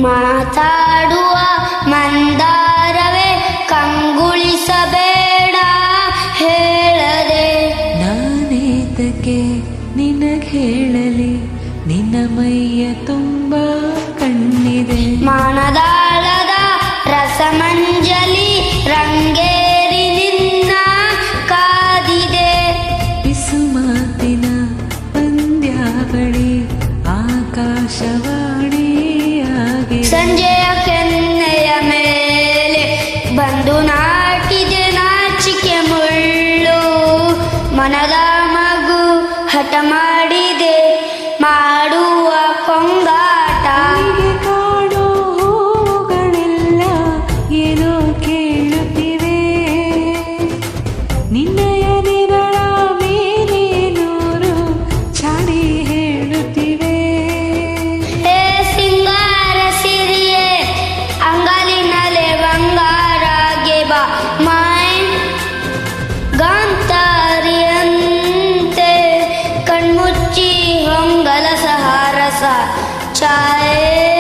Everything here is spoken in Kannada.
ಮಾತಾಡುವ ಮಂದಾರವೇ ಕಂಗುಳಿಸಬೇಡ ಹೇಳದೆ. ನಾನೇತಕ್ಕೆ ನಿನಗೆ ಹೇಳಲಿ, ನಿನ್ನ ಮೈಯ ತುಂಬ ಕಣ್ಣಿದೆ. ಮಾನದಾಳದ ರಸಮಂಜಲಿ ರಂಗೇರಿ ನಿನ್ನ ಕಾದಿದೆ. ಬಿಸು ಮಾತಿನ ಪಂದ್ಯಾವಳಿ ಆಕಾಶವಾಣಿಯಾಗಿದೆ. ಸಂಜೆಯ ಕೆನ್ನೆಯ ಮೇಲೆ ಬಂದು ನಾಟಿದೆ ನಾಚಿಕೆ ಮುಳ್ಳು. ಮನದ ಮಗು ಹಠ ಮಾಡಿದೆ ಮಾಡುವ ಕೊಂಗಾಟ. ಹೀಗೆ ಕಾಡೋ ಹೂಗಳೆಲ್ಲ ಏನೋ ಕೇಳುತ್ತಿವೆ, ನಿನ್ನಯ ನಿರಳ ಮೇಲೆ ನೂರು ಚಾಡಿ ಹೇಳುತ್ತಿವೆ. ಹೇ ಸಿಂಗಾರ ಸಿರಿಯೇ ಅಂಗಲಿನಲೆ ಬಂಗಾರಾಗೆ ಬಾ ಮೈ ಗಾಂತಾರಿಯಂತೆ ಕಣ್ಮುಚ್ಚಿ ಹೊಂಗಲ ಸಹಾರಸ ಛಾಯೆ